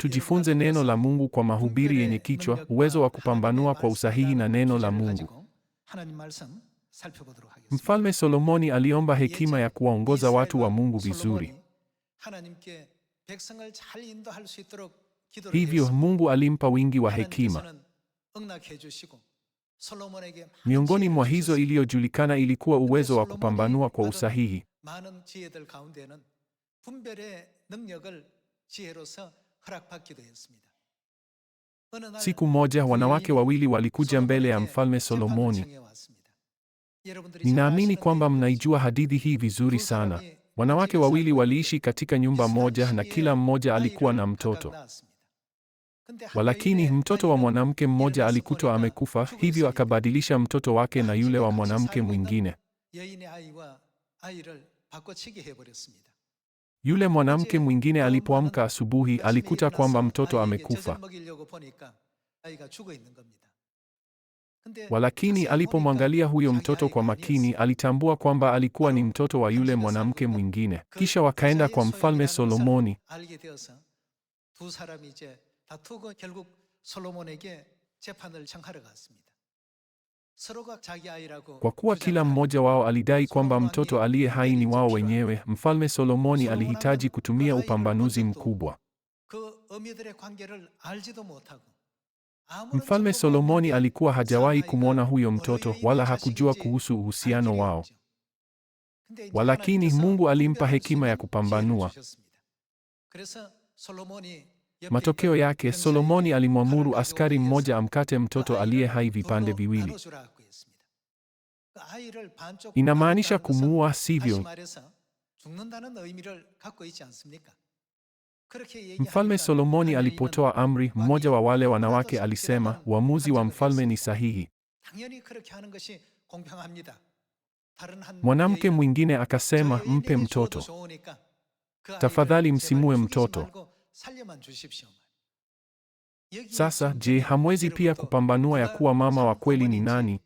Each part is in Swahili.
tujifunze neno la Mungu kwa mahubiri yenye kichwa uwezo wa kupambanua kwa usahihi na neno la Mungu. Mfalme Solomoni aliomba hekima ya kuwaongoza watu wa Mungu vizuri. Hivyo Mungu alimpa wingi wa hekima. Miongoni mwa hizo iliyojulikana ilikuwa uwezo wa kupambanua kwa usahihi. Siku moja wanawake wawili walikuja mbele ya Mfalme Solomoni. Ninaamini kwamba mnaijua hadithi hii vizuri sana. Wanawake wawili waliishi katika nyumba moja na kila mmoja alikuwa na mtoto. Walakini mtoto wa mwanamke mmoja alikutwa amekufa, hivyo akabadilisha mtoto wake na yule wa mwanamke mwingine. Yule mwanamke mwingine alipoamka asubuhi alikuta kwamba mtoto amekufa. Walakini alipomwangalia huyo mtoto kwa makini, alitambua kwamba alikuwa ni mtoto wa yule mwanamke mwingine. Kisha wakaenda kwa Mfalme Solomoni. Kwa kuwa kila mmoja wao alidai kwamba mtoto aliye hai ni wao wenyewe, Mfalme Solomoni alihitaji kutumia upambanuzi mkubwa. Mfalme Solomoni alikuwa hajawahi kumwona huyo mtoto wala hakujua kuhusu uhusiano wao. Walakini Mungu alimpa hekima ya kupambanua. Matokeo yake, Solomoni alimwamuru askari mmoja amkate mtoto aliye hai vipande viwili. Inamaanisha kumuua, sivyo? Mfalme Solomoni alipotoa amri, mmoja wa wale wanawake alisema, uamuzi wa mfalme ni sahihi. Mwanamke mwingine akasema, mpe mtoto. Tafadhali msimue mtoto. Sasa, je, hamwezi pia kupambanua ya kuwa mama wa kweli ni nani?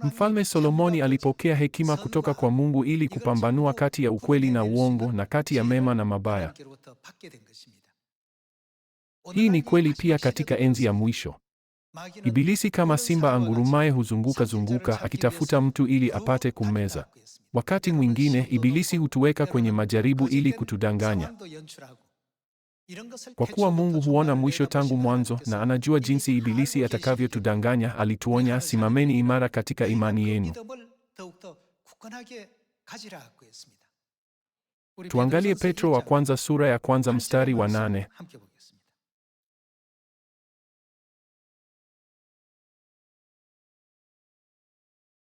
Mfalme Solomoni alipokea hekima kutoka kwa Mungu ili kupambanua kati ya ukweli na uongo na kati ya mema na mabaya. Hii ni kweli pia katika enzi ya mwisho. Ibilisi kama simba angurumaye huzunguka akitafuta mtu ili apate kummeza. Wakati mwingine Ibilisi hutuweka kwenye majaribu ili kutudanganya. Kwa kuwa Mungu huona mwisho tangu mwanzo na anajua jinsi Ibilisi atakavyotudanganya, alituonya, simameni imara katika imani yenu. Tuangalie Petro wa kwanza sura ya kwanza mstari wa 8.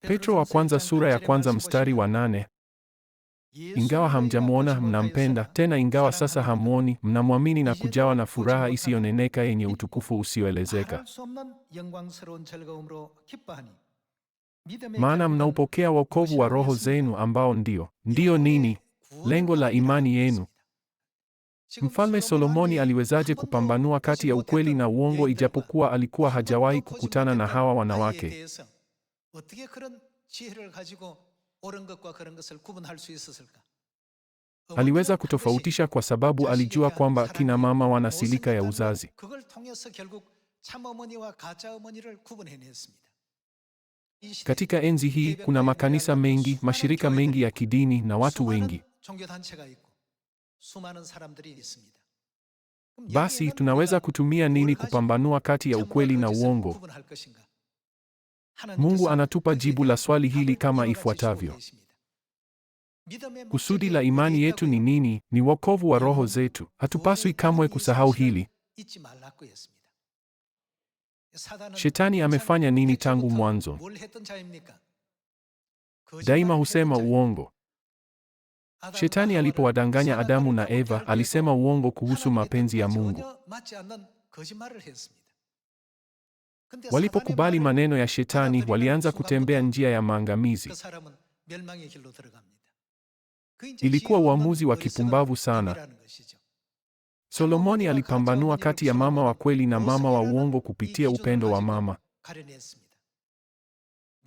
Petro wa kwanza sura ya kwanza mstari wa 8. Ingawa hamjamwona mnampenda, tena ingawa sasa hamwoni, mnamwamini na kujawa na furaha isiyoneneka yenye utukufu usioelezeka. Maana mnaupokea wokovu wa roho zenu ambao ndio nini? Lengo la imani yenu. Mfalme Solomoni aliwezaje kupambanua kati ya ukweli na uongo ijapokuwa alikuwa hajawahi kukutana na hawa wanawake? Aliweza kutofautisha kwa sababu alijua kwamba kina mama wana silika ya uzazi. Katika enzi hii kuna makanisa mengi, mashirika mengi ya kidini na watu wengi. Basi tunaweza kutumia nini kupambanua kati ya ukweli na uongo? Mungu anatupa jibu la swali hili kama ifuatavyo. Kusudi la imani yetu ni nini? Ni wokovu wa roho zetu. Hatupaswi kamwe kusahau hili. Shetani amefanya nini tangu mwanzo? Daima husema uongo. Shetani alipowadanganya Adamu na Eva, alisema uongo kuhusu mapenzi ya Mungu. Walipokubali maneno ya Shetani, walianza kutembea njia ya maangamizi. Ilikuwa uamuzi wa kipumbavu sana. Solomoni alipambanua kati ya mama wa kweli na mama wa uongo kupitia upendo wa mama.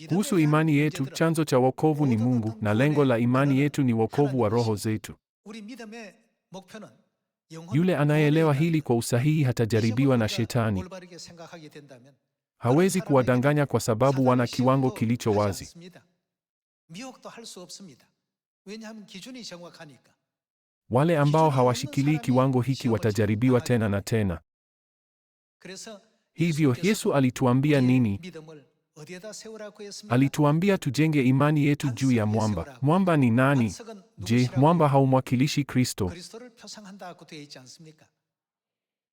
Kuhusu imani yetu, chanzo cha wokovu ni Mungu na lengo la imani yetu ni wokovu wa roho zetu. Yule anayeelewa hili kwa usahihi hatajaribiwa na Shetani. Hawezi kuwadanganya kwa sababu wana kiwango kilicho wazi. Wale ambao hawashikilii kiwango hiki watajaribiwa tena na tena. Hivyo Yesu alituambia nini? Alituambia tujenge imani yetu juu ya mwamba. Mwamba ni nani? Je, mwamba haumwakilishi Kristo?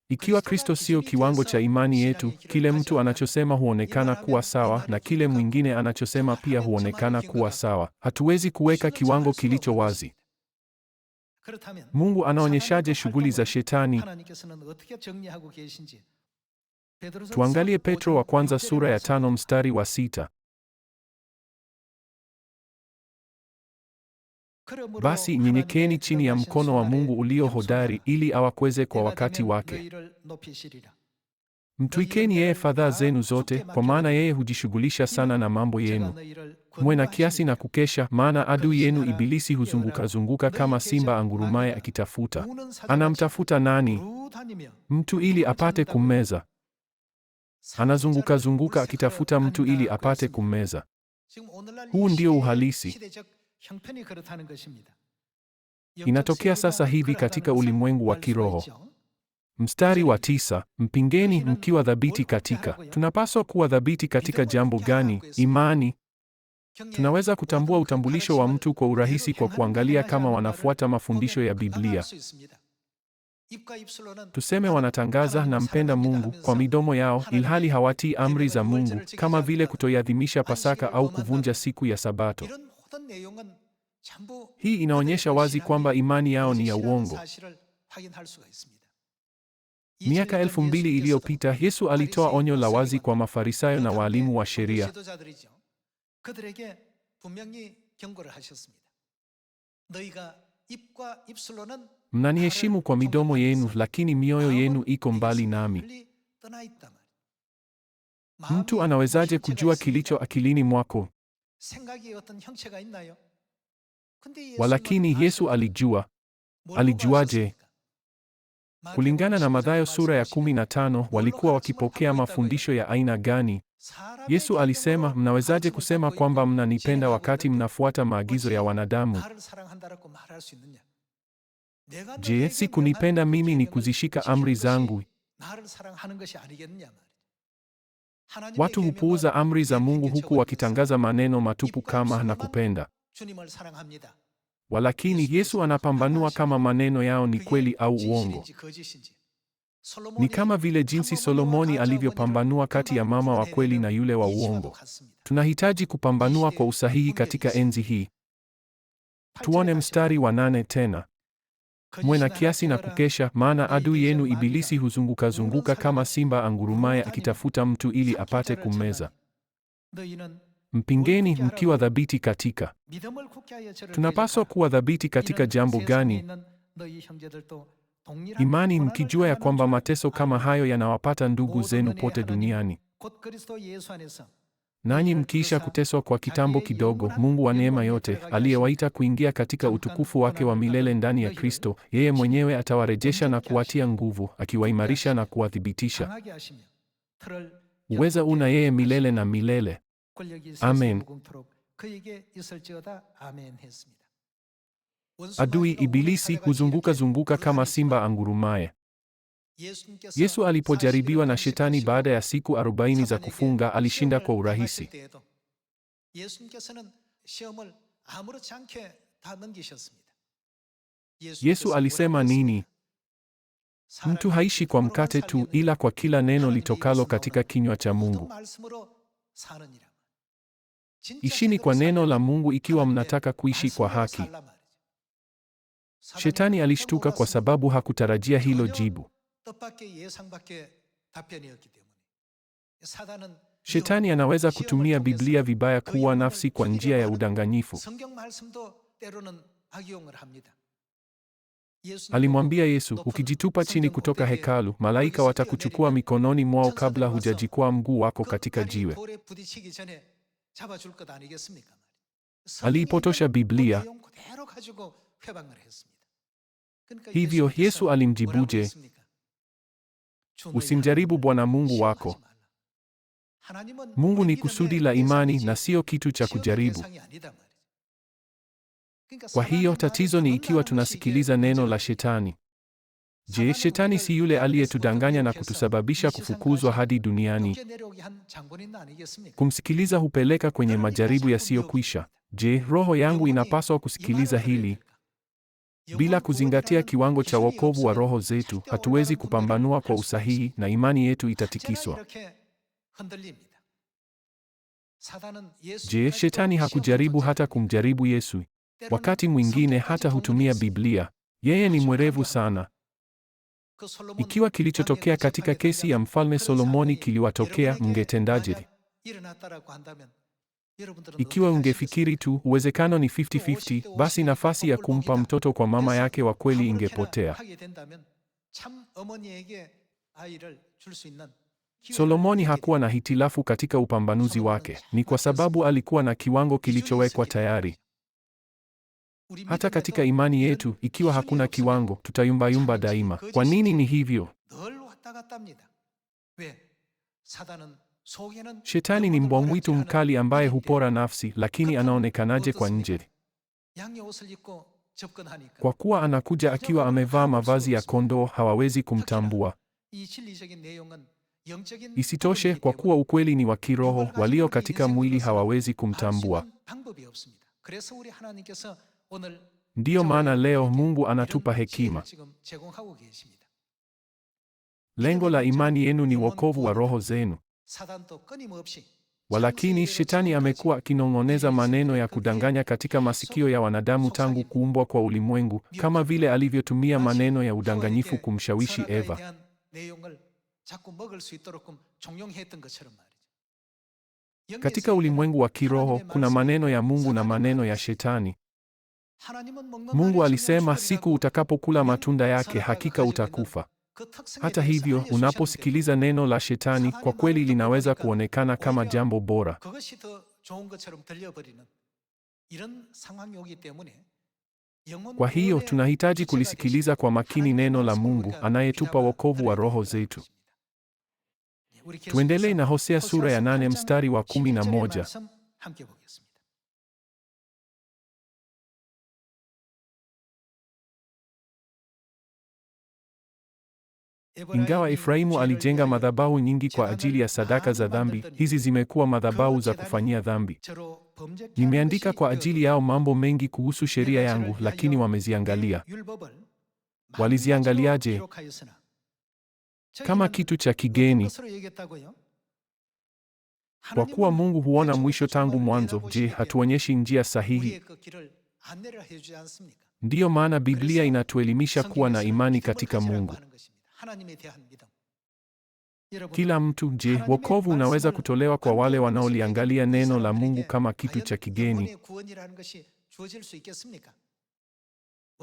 Ikiwa Kristo sio kiwango cha imani yetu, kile mtu anachosema huonekana kuwa sawa na kile mwingine anachosema pia huonekana kuwa sawa. Hatuwezi kuweka kiwango kilicho wazi. Mungu anaonyeshaje shughuli za Shetani? Tuangalie Petro wa kwanza sura ya 5 mstari wa 6. Basi nyenyekeeni chini ya mkono wa Mungu ulio hodari ili awakweze kwa wakati wake. Mtwikeni yeye fadhaa zenu zote, kwa maana yeye hujishughulisha sana na mambo yenu. Mwe na kiasi na kukesha, maana adui yenu Ibilisi huzunguka kama simba angurumaye akitafuta. Anamtafuta nani? Mtu ili apate kummeza. Anazunguka akitafuta mtu ili apate kummeza. Huu ndio uhalisi. Inatokea sasa hivi katika ulimwengu wa kiroho. Mstari wa 9, mpingeni mkiwa thabiti katika. Tunapaswa kuwa thabiti katika jambo gani? Imani. Tunaweza kutambua utambulisho wa mtu kwa urahisi kwa kuangalia kama wanafuata mafundisho ya Biblia. Tuseme wanatangaza nampenda Mungu kwa midomo yao, ilhali hawatii amri za Mungu, kama vile kutoiadhimisha Pasaka au kuvunja siku ya Sabato. Hii inaonyesha wazi kwamba imani yao ni ya uongo. Miaka 2000 iliyopita, Yesu alitoa onyo la wazi kwa Mafarisayo na walimu wa sheria. Mnaniheshimu kwa midomo yenu, lakini mioyo yenu iko mbali nami. Mtu anawezaje kujua kilicho akilini mwako? Walakini Yesu alijua. Alijuaje? Kulingana na Mathayo sura ya 15, walikuwa wakipokea mafundisho ya aina gani? Yesu alisema, mnawezaje kusema kwamba mnanipenda wakati mnafuata maagizo ya wanadamu? Je, si kunipenda mimi ni kuzishika amri zangu? Watu hupuuza amri za Mungu huku wakitangaza maneno matupu kama na kupenda. Walakini Yesu anapambanua kama maneno yao ni kweli au uongo. Ni kama vile jinsi Solomoni alivyopambanua kati ya mama wa kweli na yule wa uongo. Tunahitaji kupambanua kwa usahihi katika enzi hii. Tuone mstari wa 8 tena. Mwe na kiasi na kukesha, maana adui yenu Ibilisi huzunguka kama simba angurumaye akitafuta mtu ili apate kummeza. Mpingeni mkiwa thabiti katika. Tunapaswa kuwa thabiti katika jambo gani? Imani, mkijua ya kwamba mateso kama hayo yanawapata ndugu zenu pote duniani. Nanyi mkiisha kuteswa kwa kitambo kidogo, Mungu wa neema yote, aliyewaita kuingia katika utukufu wake wa milele ndani ya Kristo, yeye mwenyewe atawarejesha na kuwatia nguvu, akiwaimarisha na kuwathibitisha. Uweza una yeye milele na milele. Amen. Adui Ibilisi huzunguka kama simba angurumaye. Yesu alipojaribiwa na Shetani baada ya siku 40 za kufunga, alishinda kwa urahisi. Yesu alisema nini? Mtu haishi kwa mkate tu, ila kwa kila neno litokalo katika kinywa cha Mungu. Ishini kwa neno la Mungu ikiwa mnataka kuishi kwa haki. Shetani alishtuka kwa sababu hakutarajia hilo jibu. Shetani anaweza kutumia Biblia vibaya kuua nafsi kwa njia ya udanganyifu. Alimwambia Yesu, ukijitupa chini kutoka hekalu, malaika watakuchukua mikononi mwao kabla hujajikwaa mguu wako katika jiwe. Aliipotosha Biblia. Hivyo Yesu alimjibuje? Usimjaribu Bwana Mungu wako. Mungu ni kusudi la imani na sio kitu cha kujaribu. Kwa hiyo tatizo ni ikiwa tunasikiliza neno la Shetani. Je, Shetani si yule aliyetudanganya na kutusababisha kufukuzwa hadi duniani? Kumsikiliza hupeleka kwenye majaribu yasiyokwisha. Je, roho yangu inapaswa kusikiliza hili? Bila kuzingatia kiwango cha wokovu wa roho zetu, hatuwezi kupambanua kwa usahihi na imani yetu itatikiswa. Je, Shetani hakujaribu hata kumjaribu Yesu? Wakati mwingine hata hutumia Biblia. Yeye ni mwerevu sana. Ikiwa kilichotokea katika kesi ya Mfalme Solomoni kiliwatokea, mngetendaje? Ikiwa ungefikiri tu uwezekano ni 50-50, basi nafasi ya kumpa mtoto kwa mama yake wa kweli ingepotea. Solomoni hakuwa na hitilafu katika upambanuzi wake. Ni kwa sababu alikuwa na kiwango kilichowekwa tayari. Hata katika imani yetu, ikiwa hakuna kiwango, tutayumbayumba daima. Kwa nini ni hivyo? Shetani ni mbwa mwitu mkali ambaye hupora nafsi, lakini anaonekanaje kwa nje? Kwa kuwa anakuja akiwa amevaa mavazi ya kondoo, hawawezi kumtambua. Isitoshe, kwa kuwa ukweli ni wa kiroho, walio katika mwili hawawezi kumtambua. Ndiyo maana leo Mungu anatupa hekima. Lengo la imani yenu ni wokovu wa roho zenu. Walakini Shetani amekuwa akinong'oneza maneno ya kudanganya katika masikio ya wanadamu tangu kuumbwa kwa ulimwengu, kama vile alivyotumia maneno ya udanganyifu kumshawishi Eva. Katika ulimwengu wa kiroho kuna maneno ya Mungu na maneno ya Shetani. Mungu alisema, siku utakapokula matunda yake hakika utakufa. Hata hivyo, unaposikiliza neno la Shetani, kwa kweli linaweza kuonekana kama jambo bora. Kwa hiyo, tunahitaji kulisikiliza kwa makini neno la Mungu, anayetupa wokovu wa roho zetu. Tuendelee na Hosea sura ya 8 mstari wa 11. Ingawa Efraimu alijenga madhabahu nyingi kwa ajili ya sadaka za dhambi, hizi zimekuwa madhabahu za kufanyia dhambi. Nimeandika kwa ajili yao mambo mengi kuhusu sheria yangu, lakini wameziangalia. Waliziangaliaje? Kama kitu cha kigeni. Kwa kuwa Mungu huona mwisho tangu mwanzo, je, hatuonyeshi njia sahihi? Ndiyo maana Biblia inatuelimisha kuwa na imani katika Mungu. Kila mtu, je, wokovu unaweza kutolewa kwa wale wanaoliangalia neno la Mungu kama kitu cha kigeni?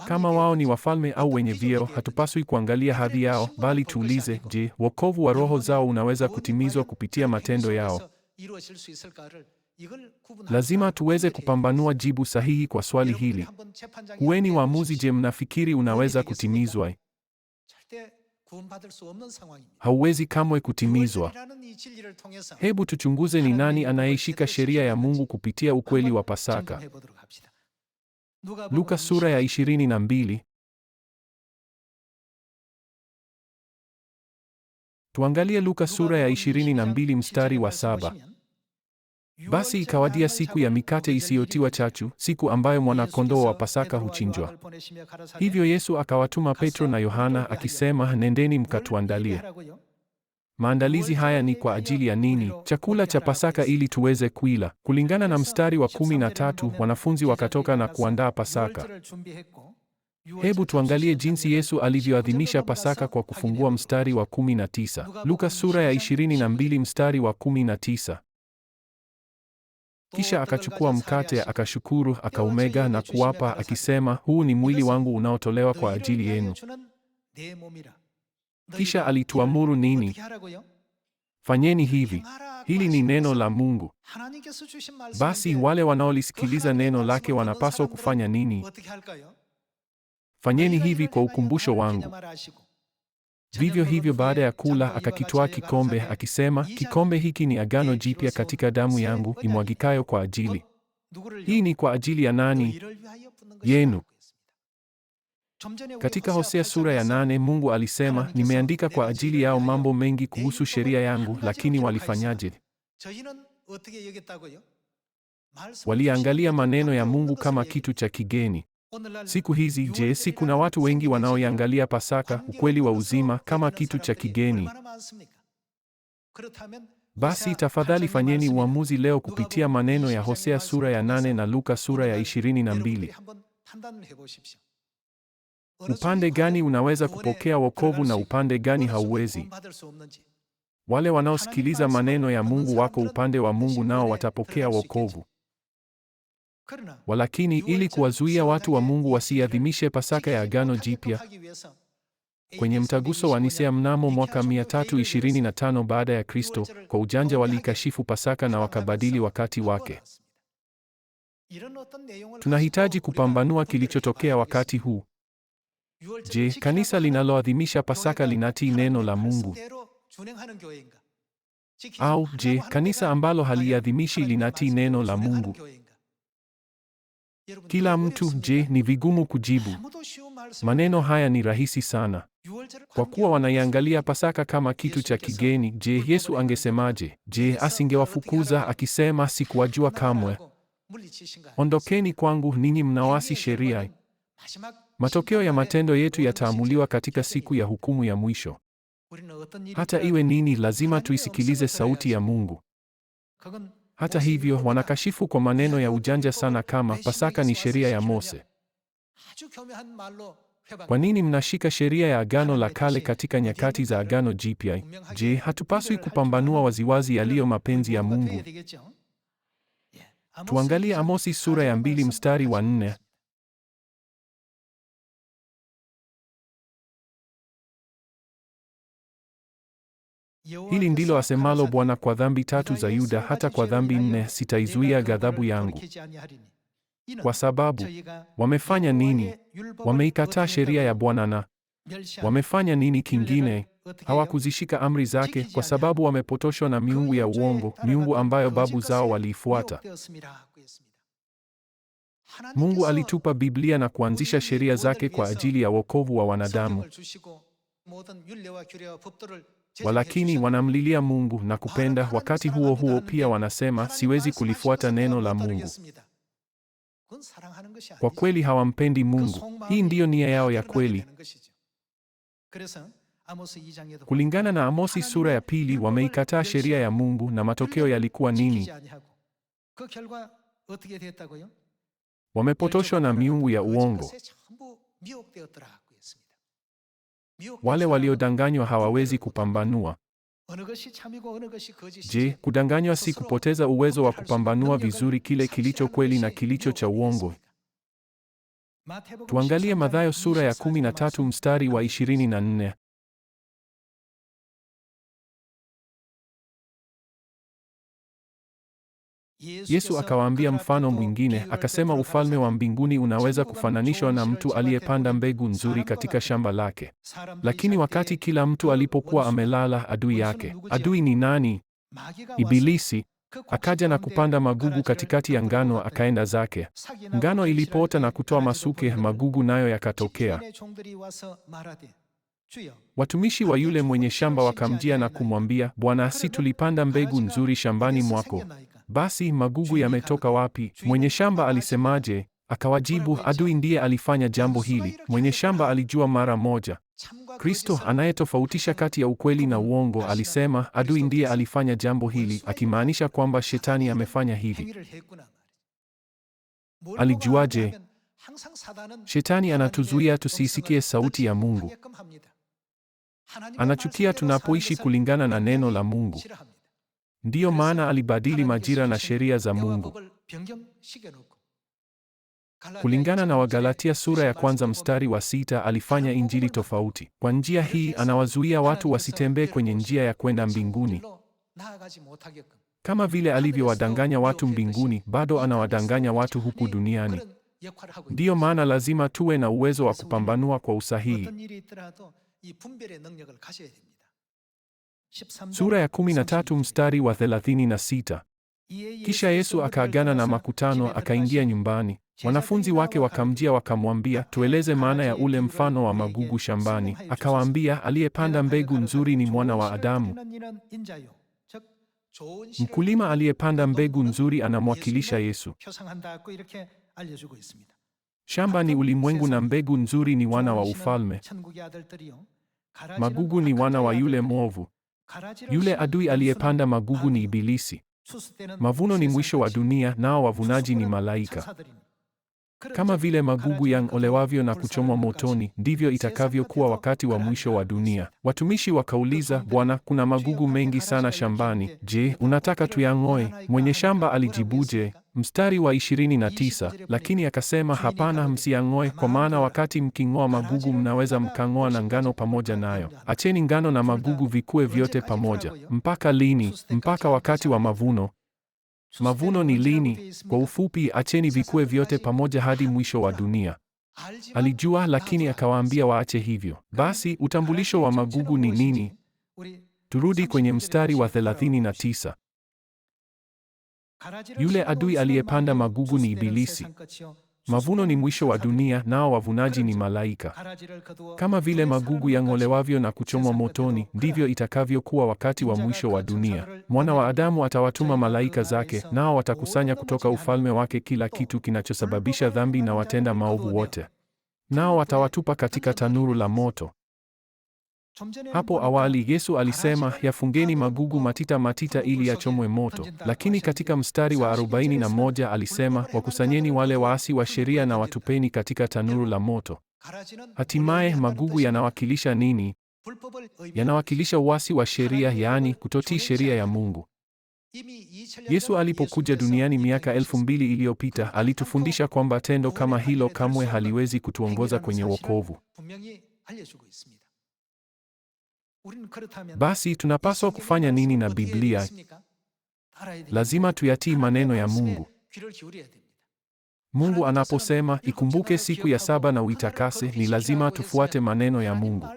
Kama wao ni wafalme au wenye vyeo, hatupaswi kuangalia hadhi yao, bali tuulize, je, wokovu wa roho zao unaweza kutimizwa kupitia matendo yao? Lazima tuweze kupambanua jibu sahihi kwa swali hili. Kuweni waamuzi. Je, mnafikiri unaweza kutimizwa? Hauwezi kamwe kutimizwa. Hebu tuchunguze ni nani anayeishika sheria ya Mungu kupitia ukweli wa Pasaka. Luka sura ya 22. Tuangalie Luka sura ya 22 mstari wa 7. Basi ikawadia siku ya mikate isiyotiwa chachu, siku ambayo mwana-kondoo wa Pasaka huchinjwa. Hivyo Yesu akawatuma Petro na Yohana akisema, nendeni mkatuandalie. Maandalizi haya ni kwa ajili ya nini? Chakula cha Pasaka ili tuweze kuila. Kulingana na mstari wa 13, wanafunzi wakatoka na kuandaa Pasaka. Hebu tuangalie jinsi Yesu alivyoadhimisha Pasaka kwa kufungua mstari wa 19. Luka sura ya 22 mstari wa 19. Kisha akachukua mkate, akashukuru, akaumega na kuwapa, akisema, huu ni mwili wangu unaotolewa kwa ajili yenu. Kisha alituamuru nini? Fanyeni hivi. Hili ni neno la Mungu. Basi wale wanaolisikiliza neno lake wanapaswa kufanya nini? fanyeni hivi kwa ukumbusho wangu. Vivyo hivyo baada ya kula akakitwaa kikombe akisema, kikombe hiki ni agano jipya katika damu yangu imwagikayo kwa ajili. Hii ni kwa ajili ya nani? Yenu. Katika Hosea sura ya 8 Mungu alisema, nimeandika kwa ajili yao mambo mengi kuhusu sheria yangu, lakini walifanyaje? Waliangalia maneno ya Mungu kama kitu cha kigeni. Siku hizi, je, si kuna watu wengi wanaoiangalia Pasaka, ukweli wa uzima, kama kitu cha kigeni? Basi tafadhali fanyeni uamuzi leo kupitia maneno ya Hosea sura ya 8 na Luka sura ya 22. Upande gani unaweza kupokea wokovu na upande gani hauwezi? Wale wanaosikiliza maneno ya Mungu wako upande wa Mungu, nao watapokea wokovu. Walakini ili kuwazuia watu wa Mungu wasiadhimishe Pasaka ya Agano Jipya, kwenye mtaguso wa Nisea mnamo mwaka 325 baada ya Kristo, kwa ujanja walikashifu Pasaka na wakabadili wakati wake. Tunahitaji kupambanua kilichotokea wakati huu. Je, kanisa linaloadhimisha Pasaka linatii neno la Mungu? Au je, kanisa ambalo haliadhimishi linatii neno la Mungu? Kila mtu, je, ni vigumu kujibu? Maneno haya ni rahisi sana. Kwa kuwa wanaiangalia Pasaka kama kitu cha kigeni, je, Yesu angesemaje? Je, asingewafukuza akisema, sikuwajua kamwe? Ondokeni kwangu ninyi mnaoasi sheria. Matokeo ya matendo yetu yataamuliwa katika siku ya hukumu ya mwisho. Hata iwe nini, lazima tuisikilize sauti ya Mungu. Hata hivyo, wanakashifu kwa maneno ya ujanja sana kama Pasaka ni sheria ya Mose. Kwa nini mnashika sheria ya Agano la Kale katika nyakati za Agano Jipya? Je, hatupaswi kupambanua waziwazi yaliyo mapenzi ya Mungu? Tuangalie Amosi sura ya 2 mstari wa 4. Hili ndilo asemalo Bwana, kwa dhambi 3 za Yuda, hata kwa dhambi 4 sitaizuia ghadhabu yangu. Kwa sababu wamefanya nini? Wameikataa sheria ya Bwana na wamefanya nini kingine? Hawakuzishika amri zake, kwa sababu wamepotoshwa na miungu ya uongo, miungu ambayo babu zao waliifuata. Mungu alitupa Biblia na kuanzisha sheria zake kwa ajili ya wokovu wa wanadamu. Walakini wanamlilia Mungu na kupenda, wakati huo huo pia wanasema, siwezi kulifuata neno la Mungu. Kwa kweli hawampendi Mungu. Hii ndiyo nia yao ya kweli. Kulingana na Amosi sura ya 2, wameikataa sheria ya Mungu na matokeo yalikuwa nini? Wamepotoshwa na miungu ya uongo. Wale waliodanganywa hawawezi kupambanua. Je, kudanganywa si kupoteza uwezo wa kupambanua vizuri kile kilicho kweli na kilicho cha uongo? Tuangalie Mathayo sura ya 13 mstari wa 24. Yesu akawaambia mfano mwingine, akasema, ufalme wa mbinguni unaweza kufananishwa na mtu aliyepanda mbegu nzuri katika shamba lake. Lakini wakati kila mtu alipokuwa amelala, adui yake, adui ni nani? Ibilisi, akaja na kupanda magugu katikati ya ngano, akaenda zake. Ngano ilipoota na kutoa masuke, magugu nayo yakatokea. Watumishi wa yule mwenye shamba wakamjia na kumwambia, Bwana, si tulipanda mbegu nzuri shambani mwako? Basi magugu yametoka wapi? Mwenye shamba alisemaje? Akawajibu, adui ndiye alifanya jambo hili. Mwenye shamba alijua mara moja. Kristo anayetofautisha kati ya ukweli na uongo alisema, adui ndiye alifanya jambo hili, akimaanisha kwamba shetani amefanya hivi. Alijuaje? Shetani anatuzuia tusiisikie sauti ya Mungu. Anachukia tunapoishi kulingana na neno la Mungu. Ndiyo maana alibadili majira na sheria za Mungu. Kulingana na Wagalatia sura ya 1 mstari wa 6, alifanya injili tofauti. Kwa njia hii anawazuia watu wasitembee kwenye njia ya kwenda mbinguni. Kama vile alivyowadanganya watu mbinguni, bado anawadanganya watu huku duniani. Ndiyo maana lazima tuwe na uwezo wa kupambanua kwa usahihi. Sura ya 13 mstari wa 36. Kisha Yesu akaagana na makutano, akaingia nyumbani. Wanafunzi wake wakamjia wakamwambia, tueleze maana ya ule mfano wa magugu shambani. Akawaambia, aliyepanda mbegu nzuri ni Mwana wa Adamu. Mkulima aliyepanda mbegu nzuri anamwakilisha Yesu. Shamba ni ulimwengu na mbegu nzuri ni wana wa ufalme. Magugu ni wana wa yule mwovu. Yule adui aliyepanda magugu ni Ibilisi. Mavuno ni mwisho wa dunia, nao wavunaji ni malaika. Kama vile magugu yang'olewavyo na kuchomwa motoni, ndivyo itakavyokuwa wakati wa mwisho wa dunia. Watumishi wakauliza, Bwana, kuna magugu mengi sana shambani. Je, unataka tuyang'oe? Mwenye shamba alijibuje? Mstari wa 29, lakini akasema, hapana, msiyang'oe, kwa maana wakati mking'oa magugu mnaweza mkang'oa na ngano pamoja nayo. Acheni ngano na magugu vikue vyote pamoja. Mpaka lini? Mpaka wakati wa mavuno. Mavuno ni lini? Kwa ufupi, acheni vikue vyote pamoja hadi mwisho wa dunia. Alijua, lakini akawaambia waache hivyo. Basi utambulisho wa magugu ni nini? Turudi kwenye mstari wa 39. Yule adui aliyepanda magugu ni Ibilisi. Mavuno ni mwisho wa dunia, nao wavunaji ni malaika. Kama vile magugu yang'olewavyo na kuchomwa motoni, ndivyo itakavyokuwa wakati wa mwisho wa dunia. Mwana wa Adamu atawatuma malaika zake, nao watakusanya kutoka ufalme wake kila kitu kinachosababisha dhambi na watenda maovu wote, nao watawatupa katika tanuru la moto. Hapo awali Yesu alisema, yafungeni magugu matita matita ili yachomwe moto. Lakini katika mstari wa 41 alisema, wakusanyeni wale waasi wa sheria na watupeni katika tanuru la moto. Hatimaye magugu yanawakilisha nini? Yanawakilisha uasi wa sheria, yaani kutotii sheria ya Mungu. Yesu alipokuja duniani miaka 2000 iliyopita, alitufundisha kwamba tendo kama hilo kamwe haliwezi kutuongoza kwenye wokovu. Basi tunapaswa kufanya nini na Biblia? Lazima tuyatii maneno ya Mungu. Mungu anaposema, ikumbuke siku ya saba na uitakase, ni lazima tufuate maneno ya Mungu.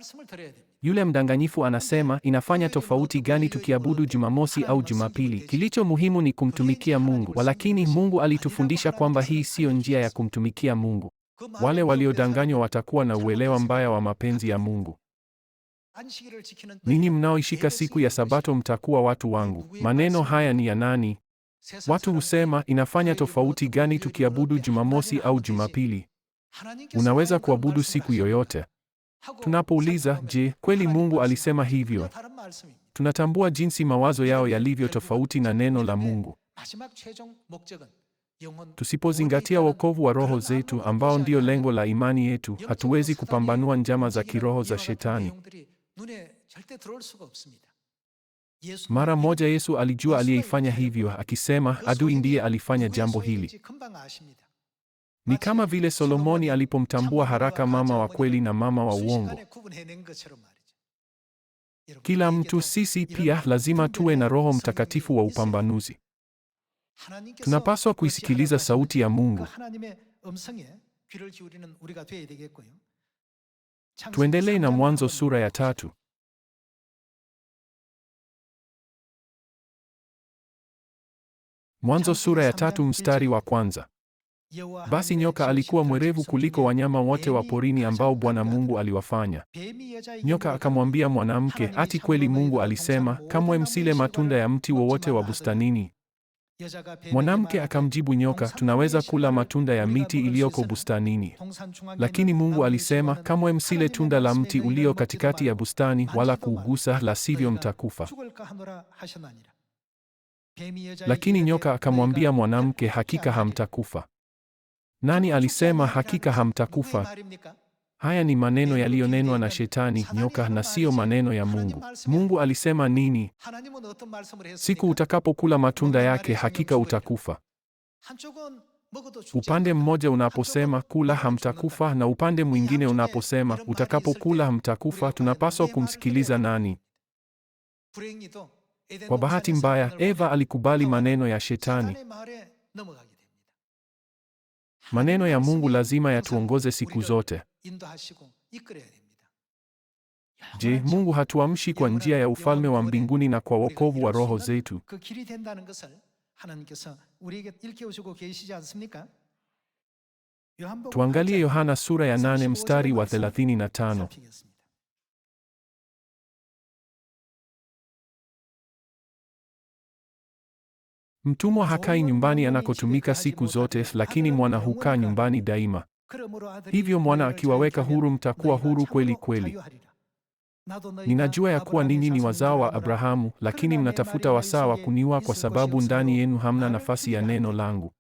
Yule mdanganyifu anasema, inafanya tofauti gani tukiabudu Jumamosi au Jumapili? Kilicho muhimu ni kumtumikia Mungu. Walakini Mungu alitufundisha kwamba hii siyo njia ya kumtumikia Mungu. Wale waliodanganywa watakuwa na uelewa mbaya wa mapenzi ya Mungu. Ninyi mnaoishika siku ya Sabato mtakuwa watu wangu. Maneno haya ni ya nani? Watu husema, inafanya tofauti gani tukiabudu Jumamosi au Jumapili? Unaweza kuabudu siku yoyote. Tunapouliza, je, kweli Mungu alisema hivyo? Tunatambua jinsi mawazo yao yalivyo tofauti na neno la Mungu. Tusipozingatia wokovu wa roho zetu ambao ndio lengo la imani yetu, hatuwezi kupambanua njama za kiroho za Shetani. Mara moja Yesu alijua aliyeifanya hivyo, akisema, adui ndiye alifanya jambo hili. Ni kama vile Solomoni alipomtambua haraka mama wa kweli na mama wa uongo. Kila mtu, sisi pia, lazima tuwe na Roho Mtakatifu wa upambanuzi. Tunapaswa kuisikiliza sauti ya Mungu. Tuendelee na Mwanzo sura ya 3. Mwanzo sura ya 3 mstari wa 1. Basi nyoka alikuwa mwerevu kuliko wanyama wote wa porini ambao Bwana Mungu aliwafanya. Nyoka akamwambia mwanamke, ati kweli Mungu alisema, kamwe msile matunda ya mti wowote wa bustanini? Mwanamke akamjibu nyoka, tunaweza kula matunda ya miti iliyoko bustanini. Lakini Mungu alisema, kamwe msile tunda la mti ulio katikati ya bustani, wala kuugusa, la sivyo mtakufa. Lakini nyoka akamwambia mwanamke, hakika hamtakufa. Nani alisema hakika hamtakufa? Haya ni maneno yaliyonenwa na Shetani, nyoka, na siyo maneno ya Mungu. Mungu alisema nini? Siku utakapokula matunda yake hakika utakufa. Upande mmoja unaposema kula hamtakufa na upande mwingine unaposema utakapokula hamtakufa, tunapaswa kumsikiliza nani? Kwa bahati mbaya, Eva alikubali maneno ya Shetani. Maneno ya Mungu lazima yatuongoze siku zote. Je, Mungu hatuamshi kwa njia ya ufalme wa mbinguni na kwa wokovu wa roho zetu? Tuangalie Yohana sura ya 8 mstari wa 35. Mtumwa hakai nyumbani anakotumika siku zote, lakini mwana hukaa nyumbani daima. Hivyo mwana akiwaweka huru, mtakuwa huru kweli kweli. Ninajua ya kuwa ninyi ni wazao wa Abrahamu, lakini mnatafuta wasaa wa kuniua kwa sababu ndani yenu hamna nafasi ya neno langu.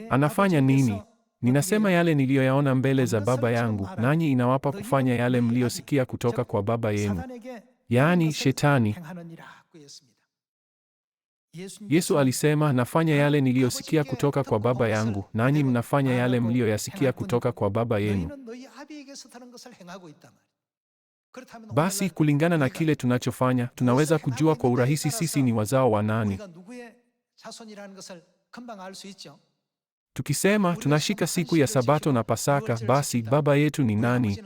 Anafanya nini? Ninasema yale niliyoyaona mbele za Baba yangu, nanyi inawapa kufanya yale mliyosikia kutoka kwa baba yenu, yaani Shetani. Yesu alisema, nafanya yale niliyosikia kutoka kwa baba yangu, nanyi mnafanya yale mliyoyasikia kutoka kwa baba yenu. Basi kulingana na kile tunachofanya, tunaweza kujua kwa urahisi sisi ni wazao wa nani. Tukisema tunashika siku ya Sabato na Pasaka, basi baba yetu ni nani?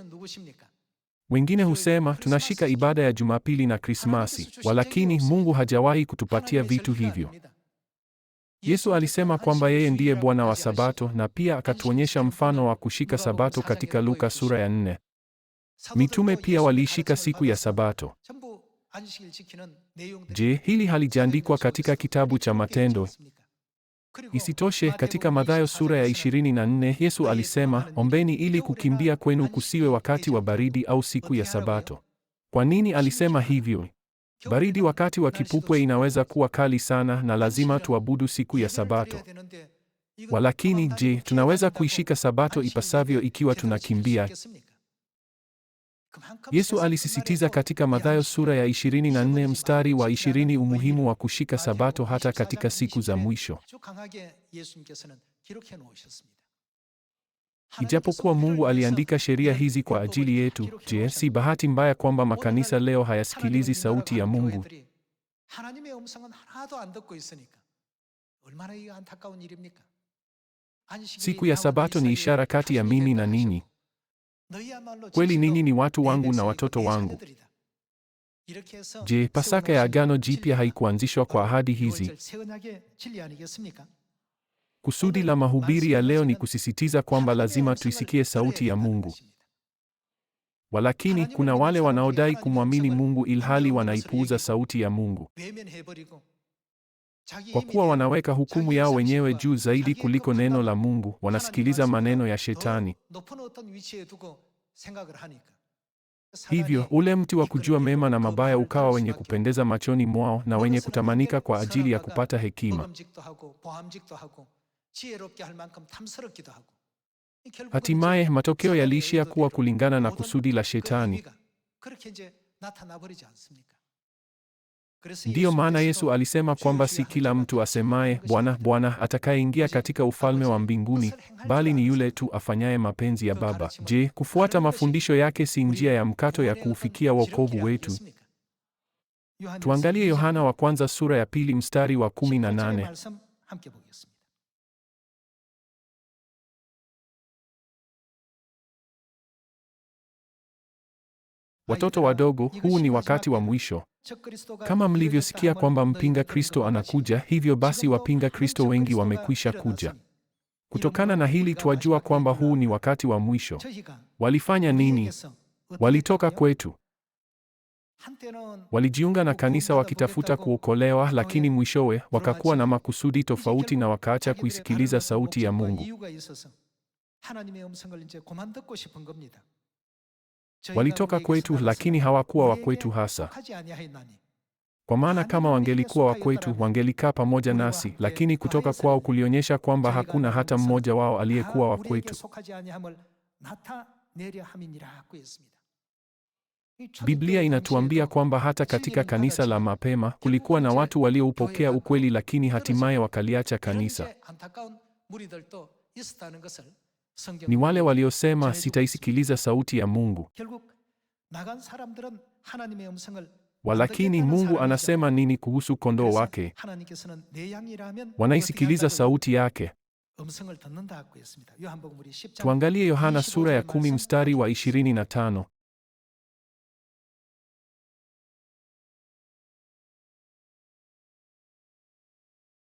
Wengine husema tunashika ibada ya Jumapili na Krismasi, walakini Mungu hajawahi kutupatia vitu hivyo. Yesu alisema kwamba yeye ndiye Bwana wa Sabato, na pia akatuonyesha mfano wa kushika Sabato katika Luka sura ya 4. Mitume pia waliishika siku ya Sabato. Je, hili halijaandikwa katika kitabu cha Matendo? Isitoshe, katika Mathayo sura ya 24 Yesu alisema, ombeni ili kukimbia kwenu kusiwe wakati wa baridi au siku ya Sabato. Kwa nini alisema hivyo? Baridi wakati wa kipupwe inaweza kuwa kali sana na lazima tuabudu siku ya Sabato. Walakini je, tunaweza kuishika Sabato ipasavyo ikiwa tunakimbia? Yesu alisisitiza katika Mathayo sura ya 24 mstari wa 20 umuhimu wa kushika Sabato hata katika siku za mwisho. Ijapokuwa Mungu aliandika sheria hizi kwa ajili yetu, je, si bahati mbaya kwamba makanisa leo hayasikilizi sauti ya Mungu? Siku ya Sabato ni ishara kati ya mimi na ninyi. Kweli ninyi ni watu wangu na watoto wangu. Je, Pasaka ya Agano Jipya haikuanzishwa kwa ahadi hizi? Kusudi la mahubiri ya leo ni kusisitiza kwamba lazima tuisikie sauti ya Mungu. Walakini kuna wale wanaodai kumwamini Mungu ilhali wanaipuuza sauti ya Mungu. Kwa kuwa wanaweka hukumu yao wenyewe juu zaidi kuliko neno la Mungu, wanasikiliza maneno ya Shetani. Hivyo ule mti wa kujua mema na mabaya ukawa wenye kupendeza machoni mwao na wenye kutamanika kwa ajili ya kupata hekima. Hatimaye matokeo yaliishia kuwa kulingana na kusudi la Shetani. Ndiyo maana Yesu alisema kwamba si kila mtu asemaye Bwana, Bwana atakayeingia katika ufalme wa mbinguni, bali ni yule tu afanyaye mapenzi ya Baba. Je, kufuata mafundisho yake si njia ya mkato ya kuufikia wokovu wetu? Tuangalie Yohana wa kwanza sura ya 2 mstari wa 18. Watoto wadogo, huu ni wakati wa mwisho. Kama mlivyosikia kwamba mpinga Kristo anakuja, hivyo basi wapinga Kristo wengi wamekwisha kuja. Kutokana na hili twajua kwamba huu ni wakati wa mwisho. Walifanya nini? Walitoka kwetu. Walijiunga na kanisa wakitafuta kuokolewa, lakini mwishowe wakakuwa na makusudi tofauti na wakaacha kuisikiliza sauti ya Mungu. Walitoka kwetu, lakini hawakuwa wa kwetu hasa. Kwa maana kama wangelikuwa wa kwetu, wangelikaa pamoja nasi, lakini kutoka kwao kulionyesha kwamba hakuna hata mmoja wao aliyekuwa wa kwetu. Biblia inatuambia kwamba hata katika kanisa la mapema kulikuwa na watu walioupokea ukweli, lakini hatimaye wakaliacha kanisa. Ni wale waliosema, sitaisikiliza sauti ya Mungu. Walakini Mungu anasema nini kuhusu kondoo wake? Wanaisikiliza sauti yake. Tuangalie Yohana sura ya 10 mstari wa 25.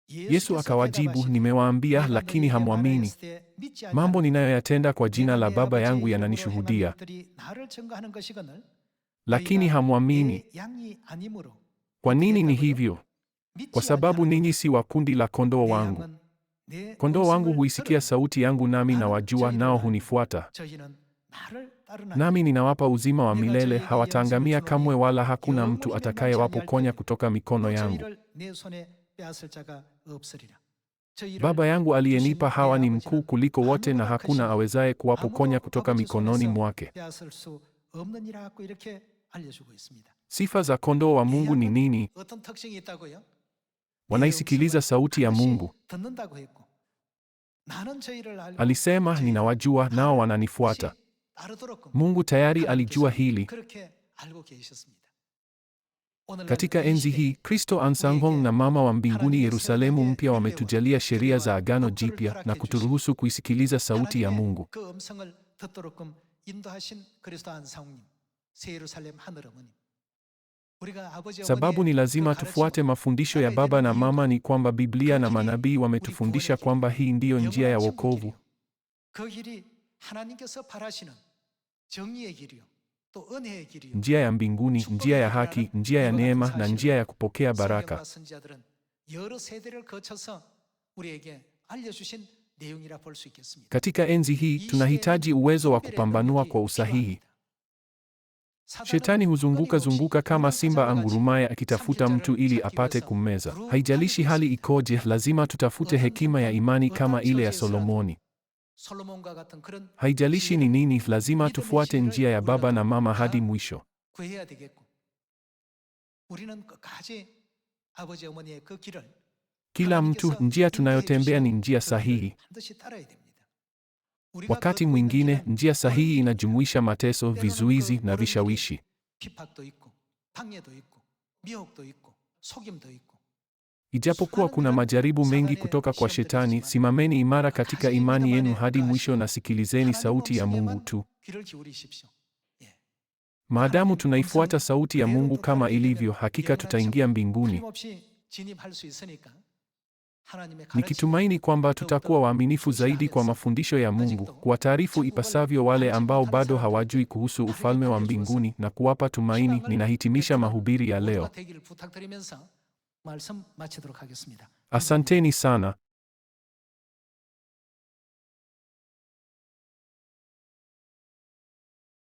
Yesu akawajibu, nimewaambia, lakini hamwamini. Mambo ninayoyatenda kwa jina la Baba yangu yananishuhudia, lakini hamwamini. Kwa nini ni hivyo? Kwa sababu ninyi si wa kundi la kondoo wangu. Kondoo wangu huisikia sauti yangu, nami nawajua, nao hunifuata. Nami ninawapa uzima wa milele, hawataangamia kamwe, wala hakuna mtu atakayewapokonya kutoka mikono yangu. Baba yangu aliyenipa hawa ni mkuu kuliko wote, na hakuna awezaye kuwapokonya kutoka mikononi mwake. Sifa za kondoo wa Mungu ni nini? Wanaisikiliza sauti ya Mungu. Alisema, ninawajua, nao wananifuata. Mungu tayari alijua hili. Katika enzi hii, Kristo Ahnsahnghong na Mama wa Mbinguni Yerusalemu mpya wametujalia sheria za Agano Jipya na kuturuhusu kuisikiliza sauti ya Mungu. Sababu ni lazima tufuate mafundisho ya Baba na Mama ni kwamba Biblia na manabii wametufundisha kwamba hii ndiyo njia ya wokovu. Njia ya mbinguni, njia ya haki, njia ya neema na njia ya kupokea baraka. Katika enzi hii tunahitaji uwezo wa kupambanua kwa usahihi. Shetani huzunguka kama simba angurumaye akitafuta mtu ili apate kummeza. Haijalishi hali ikoje, lazima tutafute hekima ya imani kama ile ya Solomoni. Haijalishi ni nini, lazima tufuate njia ya Baba na Mama hadi mwisho. Kila mtu, njia tunayotembea ni njia sahihi. Wakati mwingine, njia sahihi inajumuisha mateso, vizuizi na vishawishi. Ijapokuwa kuna majaribu mengi kutoka kwa Shetani, simameni imara katika imani yenu hadi mwisho na sikilizeni sauti ya Mungu tu. Maadamu tunaifuata sauti ya Mungu kama ilivyo, hakika tutaingia mbinguni. Nikitumaini kwamba tutakuwa waaminifu zaidi kwa mafundisho ya Mungu, kuwataarifu ipasavyo wale ambao bado hawajui kuhusu ufalme wa mbinguni na kuwapa tumaini, ninahitimisha mahubiri ya leo. Asanteni sana.